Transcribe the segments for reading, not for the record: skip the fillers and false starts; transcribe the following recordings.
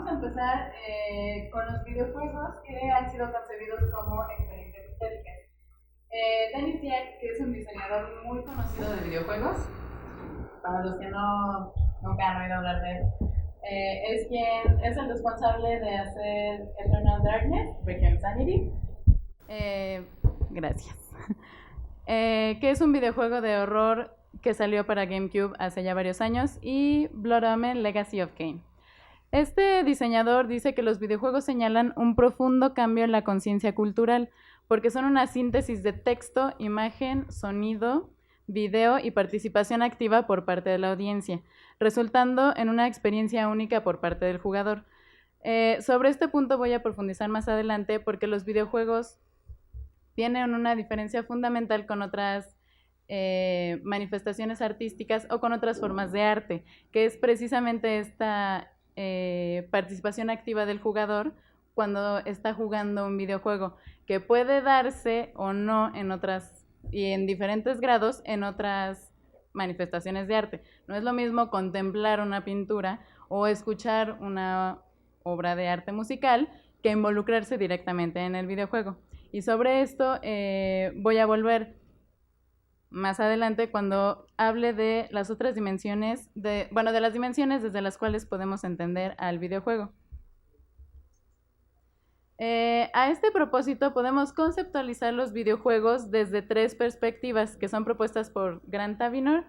vamos a empezar con los videojuegos que han sido concebidos como experiencias estéticas. Denis Dyack, que es un diseñador muy conocido de videojuegos, para los que nunca han oído hablar de él, es el responsable de hacer Eternal Darkness, Requiem Sanity. Gracias. Que es un videojuego de horror que salió para GameCube hace ya varios años, y Blood Omen Legacy of Kain. Este diseñador dice que los videojuegos señalan un profundo cambio en la conciencia cultural, porque son una síntesis de texto, imagen, sonido, video y participación activa por parte de la audiencia, resultando en una experiencia única por parte del jugador. Sobre este punto voy a profundizar más adelante, porque los videojuegos tienen una diferencia fundamental con otras manifestaciones artísticas o con otras formas de arte, que es precisamente esta participación activa del jugador cuando está jugando un videojuego, que puede darse o no en otras y en diferentes grados en otras manifestaciones de arte. No es lo mismo contemplar una pintura o escuchar una obra de arte musical que involucrarse directamente en el videojuego. Y sobre esto voy a volver más adelante cuando hable de las otras dimensiones, de las dimensiones desde las cuales podemos entender al videojuego. A este propósito podemos conceptualizar los videojuegos desde tres perspectivas que son propuestas por Grant Avinor,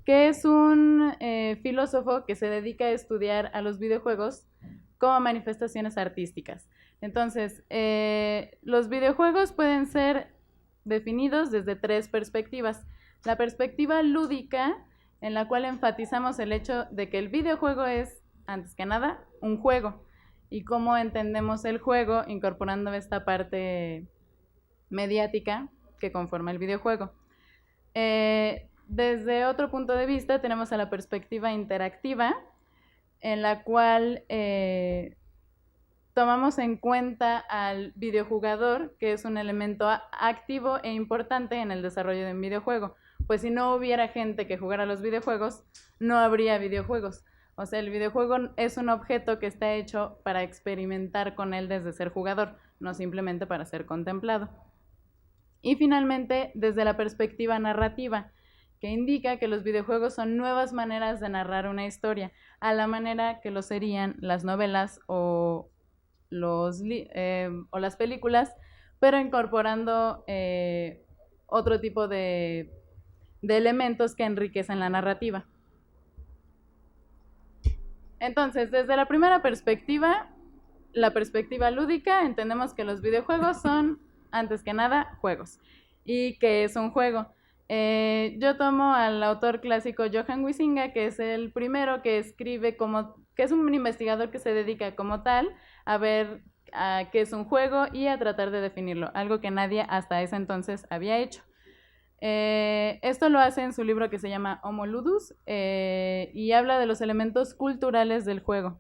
que es un filósofo que se dedica a estudiar a los videojuegos como manifestaciones artísticas. Entonces, los videojuegos pueden ser definidos desde tres perspectivas. La perspectiva lúdica, en la cual enfatizamos el hecho de que el videojuego es, antes que nada, un juego, y cómo entendemos el juego incorporando esta parte mediática que conforma el videojuego. Desde otro punto de vista tenemos a la perspectiva interactiva, en la cual tomamos en cuenta al videojugador, que es un elemento activo e importante en el desarrollo de un videojuego. Pues si no hubiera gente que jugara los videojuegos, no habría videojuegos. O sea, el videojuego es un objeto que está hecho para experimentar con él desde ser jugador, no simplemente para ser contemplado. Y finalmente, desde la perspectiva narrativa, que indica que los videojuegos son nuevas maneras de narrar una historia, a la manera que lo serían las novelas o las películas, pero incorporando otro tipo de elementos que enriquecen la narrativa. Entonces, desde la primera perspectiva, la perspectiva lúdica, entendemos que los videojuegos son, antes que nada, juegos. ¿Y qué es un juego? Yo tomo al autor clásico Johan Huizinga, que es el primero que escribe que es un investigador que se dedica como tal a ver qué es un juego y a tratar de definirlo, algo que nadie hasta ese entonces había hecho. Esto lo hace en su libro que se llama Homo Ludus y habla de los elementos culturales del juego.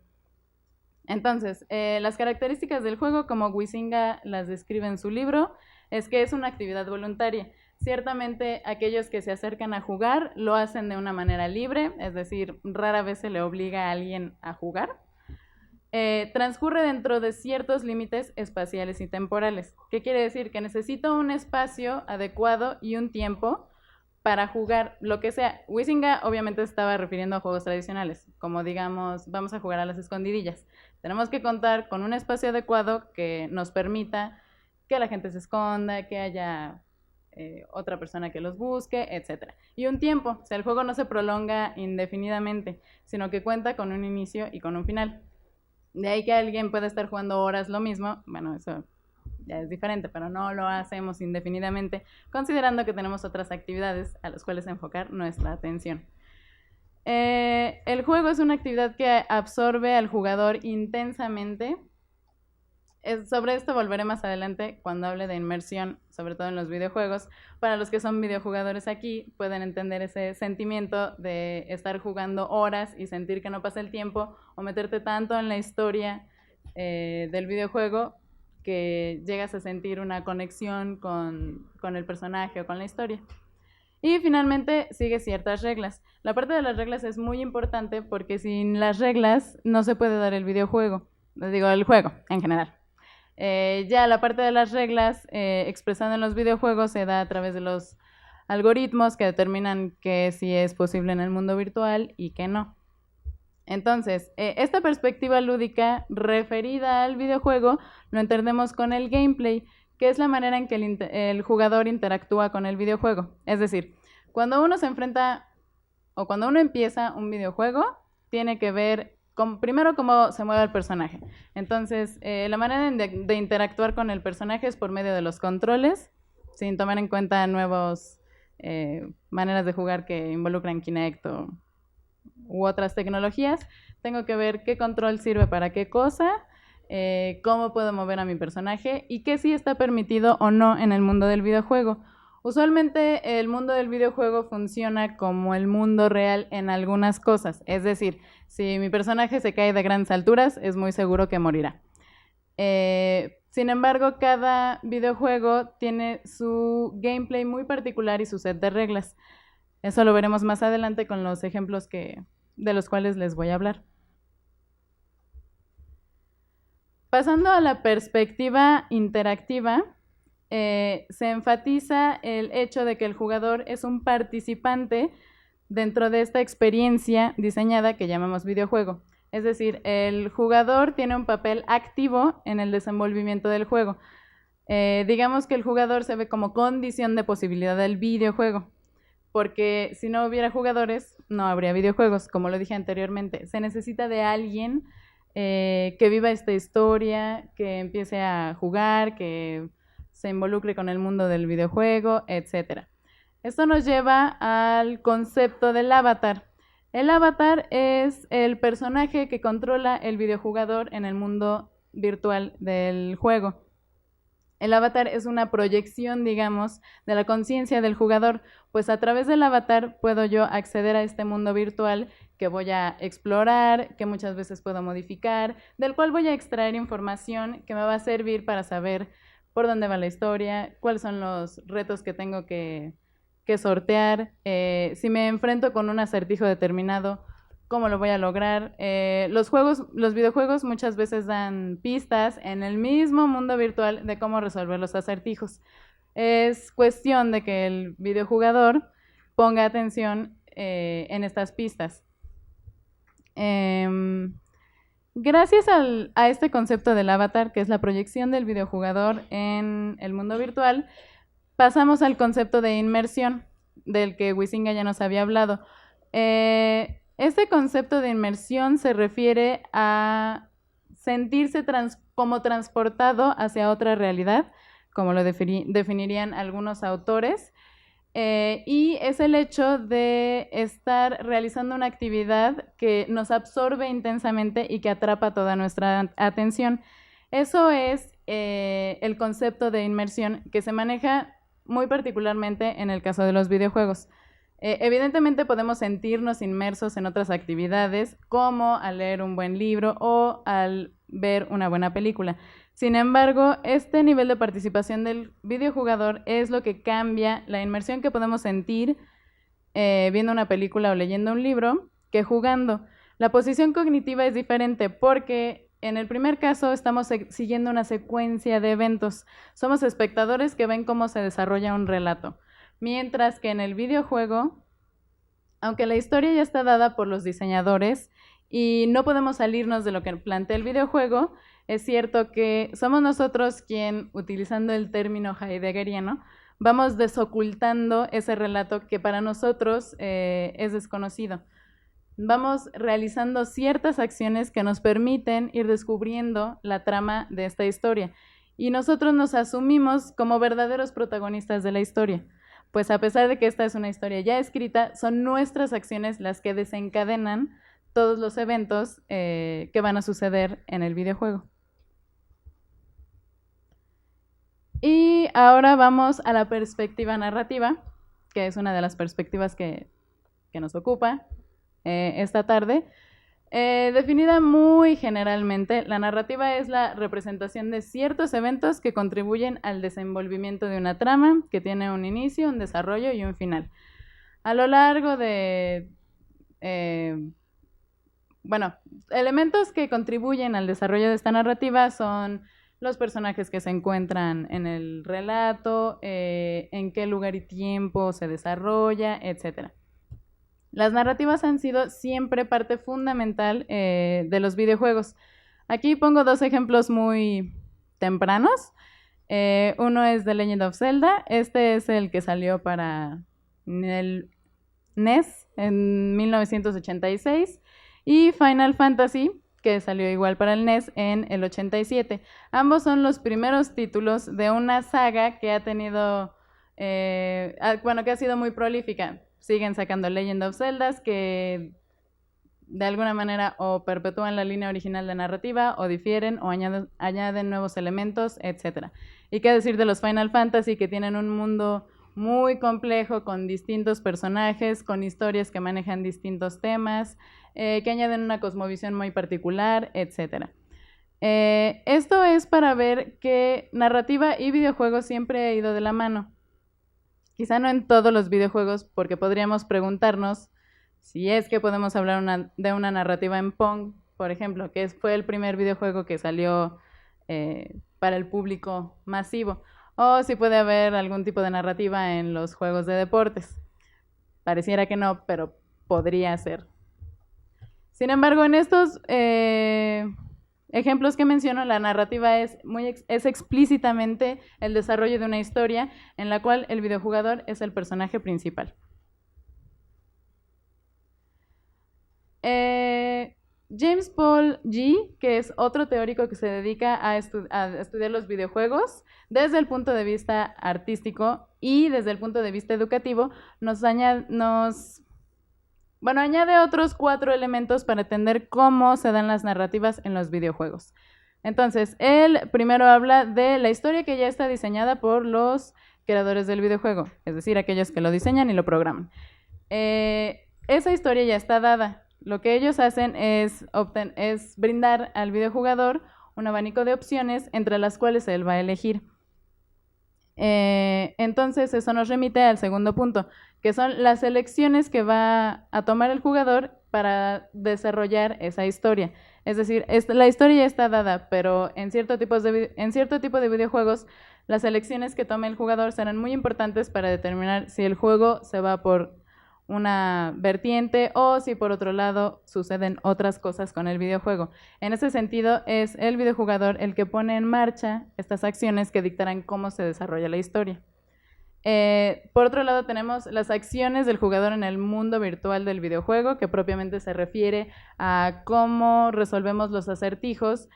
Entonces, las características del juego, como Huizinga las describe en su libro, es que es una actividad voluntaria. Ciertamente, aquellos que se acercan a jugar lo hacen de una manera libre, es decir, rara vez se le obliga a alguien a jugar. Transcurre dentro de ciertos límites espaciales y temporales. ¿Qué quiere decir? Que necesito un espacio adecuado y un tiempo para jugar lo que sea. Huizinga obviamente estaba refiriendo a juegos tradicionales, como digamos, vamos a jugar a las escondidillas. Tenemos que contar con un espacio adecuado que nos permita que la gente se esconda, que haya otra persona que los busque, etc. Y un tiempo, o sea, el juego no se prolonga indefinidamente, sino que cuenta con un inicio y con un final. De ahí que alguien pueda estar jugando horas lo mismo, bueno, eso ya es diferente, pero no lo hacemos indefinidamente, considerando que tenemos otras actividades a las cuales enfocar nuestra atención. El juego es una actividad que absorbe al jugador intensamente. Sobre esto volveré más adelante cuando hable de inmersión, sobre todo en los videojuegos. Para los que son videojugadores aquí, pueden entender ese sentimiento de estar jugando horas y sentir que no pasa el tiempo, o meterte tanto en la historia del videojuego que llegas a sentir una conexión con el personaje o con la historia. Y finalmente sigue ciertas reglas. La parte de las reglas es muy importante porque sin las reglas no se puede dar el videojuego. digo, el juego en general. Ya la parte de las reglas expresando en los videojuegos se da a través de los algoritmos que determinan que sí es posible en el mundo virtual y que no. Entonces, esta perspectiva lúdica referida al videojuego lo entendemos con el gameplay, que es la manera en que el jugador interactúa con el videojuego. Es decir, cuando uno se enfrenta o cuando uno empieza un videojuego, tiene que ver primero cómo se mueve el personaje. Entonces, la manera de interactuar con el personaje es por medio de los controles, sin tomar en cuenta nuevas maneras de jugar que involucran Kinect u otras tecnologías. Tengo que ver qué control sirve para qué cosa, cómo puedo mover a mi personaje y qué sí está permitido o no en el mundo del videojuego. Usualmente el mundo del videojuego funciona como el mundo real en algunas cosas, es decir, si mi personaje se cae de grandes alturas, es muy seguro que morirá. Sin embargo, cada videojuego tiene su gameplay muy particular y su set de reglas. Eso lo veremos más adelante con los ejemplos de los cuales les voy a hablar. Pasando a la perspectiva interactiva, se enfatiza el hecho de que el jugador es un participante dentro de esta experiencia diseñada que llamamos videojuego. Es decir, el jugador tiene un papel activo en el desenvolvimiento del juego. Digamos que el jugador se ve como condición de posibilidad del videojuego, porque si no hubiera jugadores, no habría videojuegos, como lo dije anteriormente. Se necesita de alguien que viva esta historia, que empiece a jugar, que se involucre con el mundo del videojuego, etc. Esto nos lleva al concepto del avatar. El avatar es el personaje que controla el videojugador en el mundo virtual del juego. El avatar es una proyección, digamos, de la conciencia del jugador, pues a través del avatar puedo yo acceder a este mundo virtual que voy a explorar, que muchas veces puedo modificar, del cual voy a extraer información que me va a servir para saber por dónde va la historia, cuáles son los retos que tengo que sortear, si me enfrento con un acertijo determinado, cómo lo voy a lograr. Los videojuegos muchas veces dan pistas en el mismo mundo virtual de cómo resolver los acertijos. Es cuestión de que el videojugador ponga atención en estas pistas. Gracias a este concepto del avatar, que es la proyección del videojugador en el mundo virtual, pasamos al concepto de inmersión, del que Huizinga ya nos había hablado. Este concepto de inmersión se refiere a sentirse como transportado hacia otra realidad, como lo definirían algunos autores, y es el hecho de estar realizando una actividad que nos absorbe intensamente y que atrapa toda nuestra atención. Eso es el concepto de inmersión que se maneja muy particularmente en el caso de los videojuegos. Evidentemente podemos sentirnos inmersos en otras actividades, como al leer un buen libro o al ver una buena película. Sin embargo, este nivel de participación del videojugador es lo que cambia la inmersión que podemos sentir viendo una película o leyendo un libro que jugando. La posición cognitiva es diferente porque en el primer caso estamos siguiendo una secuencia de eventos. Somos espectadores que ven cómo se desarrolla un relato. Mientras que en el videojuego, aunque la historia ya está dada por los diseñadores y no podemos salirnos de lo que plantea el videojuego, es cierto que somos nosotros quien, utilizando el término heideggeriano, vamos desocultando ese relato que para nosotros es desconocido. Vamos realizando ciertas acciones que nos permiten ir descubriendo la trama de esta historia y nosotros nos asumimos como verdaderos protagonistas de la historia. Pues a pesar de que esta es una historia ya escrita, son nuestras acciones las que desencadenan todos los eventos que van a suceder en el videojuego. Y ahora vamos a la perspectiva narrativa, que es una de las perspectivas que nos ocupa esta tarde. Definida muy generalmente, la narrativa es la representación de ciertos eventos que contribuyen al desenvolvimiento de una trama que tiene un inicio, un desarrollo y un final. A lo largo de bueno, elementos que contribuyen al desarrollo de esta narrativa son los personajes que se encuentran en el relato, en qué lugar y tiempo se desarrolla, etc. Las narrativas han sido siempre parte fundamental de los videojuegos. Aquí pongo dos ejemplos muy tempranos. Uno es The Legend of Zelda. Este es el que salió para el NES en 1986. Y Final Fantasy, que salió igual para el NES en el 87. Ambos son los primeros títulos de una saga que ha tenido, que ha sido muy prolífica. Siguen sacando Legend of Zelda, que de alguna manera o perpetúan la línea original de narrativa, o difieren, o añaden nuevos elementos, etc. Y qué decir de los Final Fantasy, que tienen un mundo muy complejo, con distintos personajes, con historias que manejan distintos temas, que añaden una cosmovisión muy particular, etc. Esto es para ver que narrativa y videojuegos siempre ha ido de la mano. Quizá no en todos los videojuegos, porque podríamos preguntarnos si es que podemos hablar de una narrativa en Pong, por ejemplo, que fue el primer videojuego que salió para el público masivo, o si puede haber algún tipo de narrativa en los juegos de deportes. Pareciera que no, pero podría ser. Sin embargo, en estos ejemplos que menciono, la narrativa es explícitamente el desarrollo de una historia en la cual el videojugador es el personaje principal. James Paul Gee, que es otro teórico que se dedica a estudiar los videojuegos desde el punto de vista artístico y desde el punto de vista educativo, añade otros 4 elementos para entender cómo se dan las narrativas en los videojuegos. Entonces, él primero habla de la historia que ya está diseñada por los creadores del videojuego, es decir, aquellos que lo diseñan y lo programan. Esa historia ya está dada. Lo que ellos hacen es brindar al videojugador un abanico de opciones entre las cuales él va a elegir. Entonces, eso nos remite al segundo punto, que son las elecciones que va a tomar el jugador para desarrollar esa historia. Es decir, la historia ya está dada, pero en cierto tipo de videojuegos, las elecciones que tome el jugador serán muy importantes para determinar si el juego se va por una vertiente o si por otro lado suceden otras cosas con el videojuego. En ese sentido, es el videojugador el que pone en marcha estas acciones que dictarán cómo se desarrolla la historia. Por otro lado, tenemos las acciones del jugador en el mundo virtual del videojuego, que propiamente se refiere a cómo resolvemos los acertijos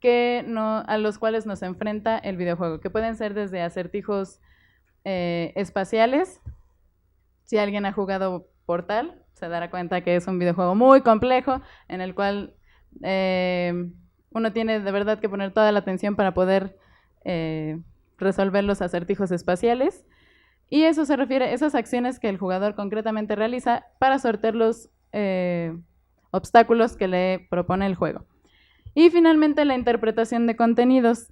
a los cuales nos enfrenta el videojuego, que pueden ser desde acertijos espaciales. Si alguien ha jugado Portal, se dará cuenta que es un videojuego muy complejo en el cual uno tiene de verdad que poner toda la atención para poder resolver los acertijos espaciales. Y eso se refiere a esas acciones que el jugador concretamente realiza para sortear los obstáculos que le propone el juego. Y finalmente, la interpretación de contenidos.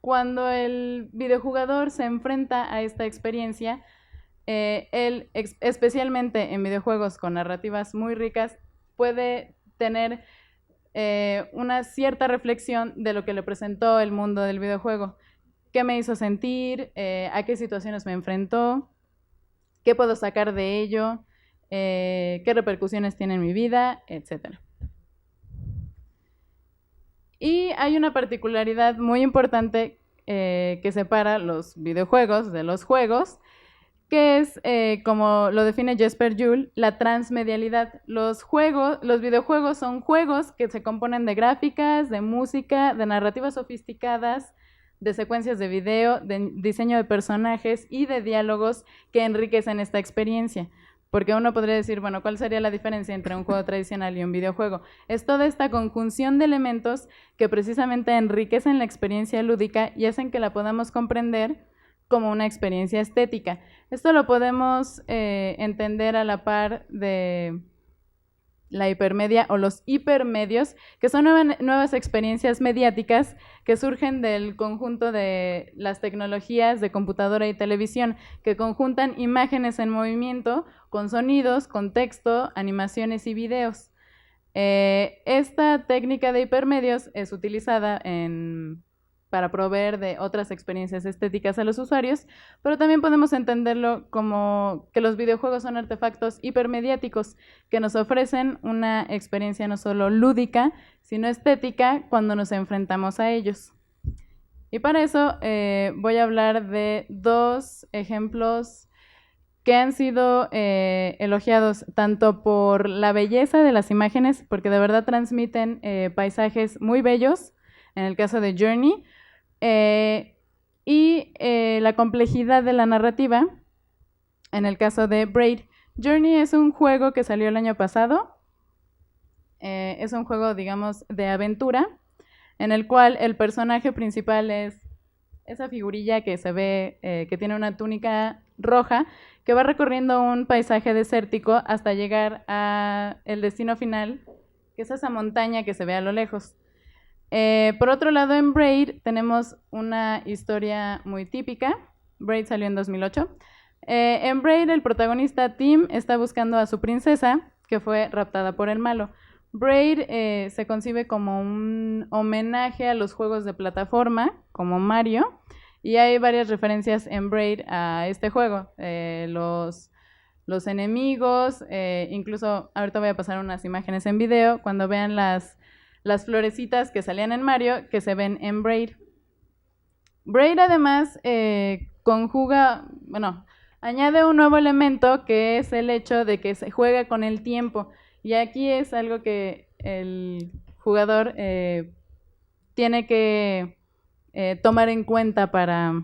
Cuando el videojugador se enfrenta a esta experiencia, él, especialmente en videojuegos con narrativas muy ricas, puede tener una cierta reflexión de lo que le presentó el mundo del videojuego. ¿Qué me hizo sentir? ¿A qué situaciones me enfrentó? ¿Qué puedo sacar de ello? ¿Qué repercusiones tiene en mi vida? Etcétera. Y hay una particularidad muy importante que separa los videojuegos de los juegos, que es, como lo define Jesper Juhl, la transmedialidad. Los videojuegos son juegos que se componen de gráficas, de música, de narrativas sofisticadas, de secuencias de video, de diseño de personajes y de diálogos que enriquecen esta experiencia. Porque uno podría decir, bueno, ¿cuál sería la diferencia entre un juego tradicional y un videojuego? Es toda esta conjunción de elementos que precisamente enriquecen la experiencia lúdica y hacen que la podamos comprender como una experiencia estética. Esto lo podemos entender a la par de la hipermedia o los hipermedios, que son nuevas experiencias mediáticas que surgen del conjunto de las tecnologías de computadora y televisión, que conjuntan imágenes en movimiento con sonidos, con texto, animaciones y videos. Esta técnica de hipermedios es utilizada para proveer de otras experiencias estéticas a los usuarios, pero también podemos entenderlo como que los videojuegos son artefactos hipermediáticos que nos ofrecen una experiencia no solo lúdica, sino estética cuando nos enfrentamos a ellos. Y para eso voy a hablar de dos ejemplos que han sido elogiados tanto por la belleza de las imágenes, porque de verdad transmiten paisajes muy bellos, en el caso de Journey, y la complejidad de la narrativa, en el caso de Braid. Journey es un juego que salió el año pasado, es un juego, digamos, de aventura, en el cual el personaje principal es esa figurilla que se ve, que tiene una túnica roja, que va recorriendo un paisaje desértico hasta llegar al destino final, que es esa montaña que se ve a lo lejos. Por otro lado, en Braid tenemos una historia muy típica. Braid salió en 2008. En Braid, el protagonista Tim está buscando a su princesa, que fue raptada por el malo. Braid se concibe como un homenaje a los juegos de plataforma, como Mario, y hay varias referencias en Braid a este juego. Los enemigos, incluso ahorita voy a pasar unas imágenes en video, cuando vean las florecitas que salían en Mario, que se ven en Braid. Braid además añade un nuevo elemento, que es el hecho de que se juega con el tiempo. Y aquí es algo que el jugador tiene que tomar en cuenta para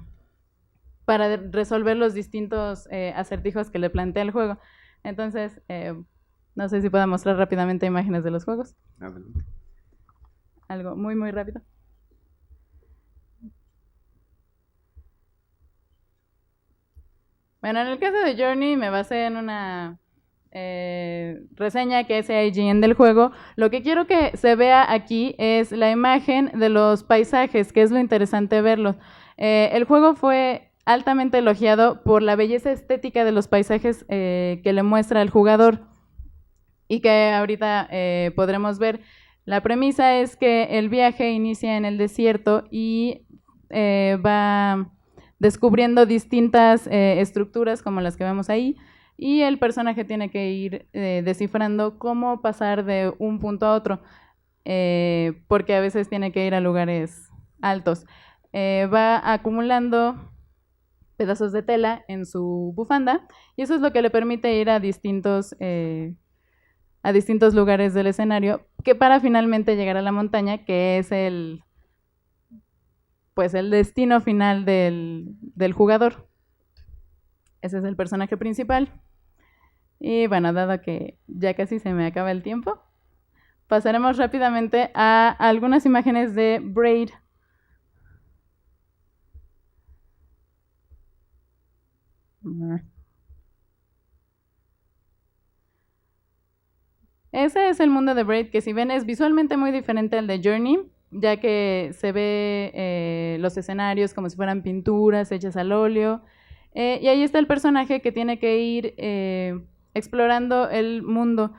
resolver los distintos acertijos que le plantea el juego. Entonces, no sé si puedo mostrar rápidamente imágenes de los juegos. Adelante. Algo muy, muy rápido. Bueno, en el caso de Journey me basé en una reseña que hace IGN del juego. Lo que quiero que se vea aquí es la imagen de los paisajes, que es lo interesante verlo. El juego fue altamente elogiado por la belleza estética de los paisajes que le muestra al jugador y que ahorita podremos ver. La premisa es que el viaje inicia en el desierto y va descubriendo distintas estructuras como las que vemos ahí, y el personaje tiene que ir descifrando cómo pasar de un punto a otro, porque a veces tiene que ir a lugares altos. Va acumulando pedazos de tela en su bufanda, y eso es lo que le permite ir a distintos lugares del escenario, que para finalmente llegar a la montaña, que es el destino final del jugador. Ese es el personaje principal. Y bueno, dado que ya casi se me acaba el tiempo, pasaremos rápidamente a algunas imágenes de Braid. Ese es el mundo de Braid, que si ven es visualmente muy diferente al de Journey, ya que se ve los escenarios como si fueran pinturas hechas al óleo. Y ahí está el personaje que tiene que ir explorando el mundo.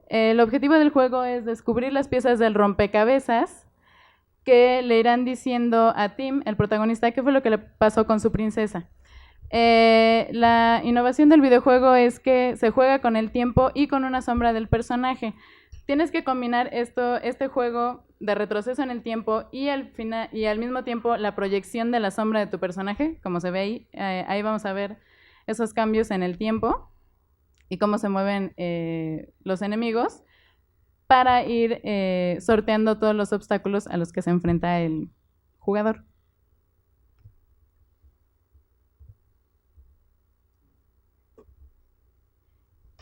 El objetivo del juego es descubrir las piezas del rompecabezas que le irán diciendo a Tim, el protagonista, qué fue lo que le pasó con su princesa. La innovación del videojuego es que se juega con el tiempo y con una sombra del personaje. Tienes que combinar este juego de retroceso en el tiempo y al mismo tiempo la proyección de la sombra de tu personaje, como se ve ahí. Ahí vamos a ver esos cambios en el tiempo y cómo se mueven los enemigos para ir sorteando todos los obstáculos a los que se enfrenta el jugador.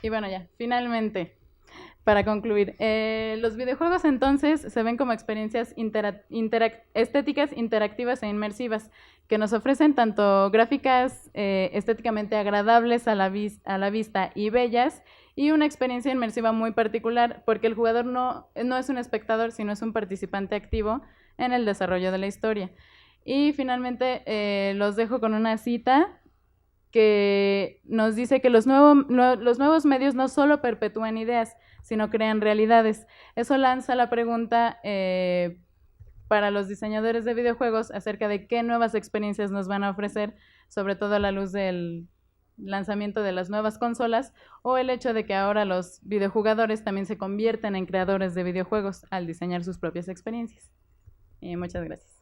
Y bueno, ya, finalmente, para concluir, los videojuegos entonces se ven como experiencias estéticas, interactivas e inmersivas, que nos ofrecen tanto gráficas estéticamente agradables a la vista y bellas, y una experiencia inmersiva muy particular, porque el jugador no es un espectador, sino es un participante activo en el desarrollo de la historia. Y finalmente los dejo con una cita que nos dice que los nuevos medios no solo perpetúan ideas, sino crean realidades. Eso lanza la pregunta para los diseñadores de videojuegos acerca de qué nuevas experiencias nos van a ofrecer, sobre todo a la luz del lanzamiento de las nuevas consolas o el hecho de que ahora los videojugadores también se convierten en creadores de videojuegos al diseñar sus propias experiencias. Muchas gracias.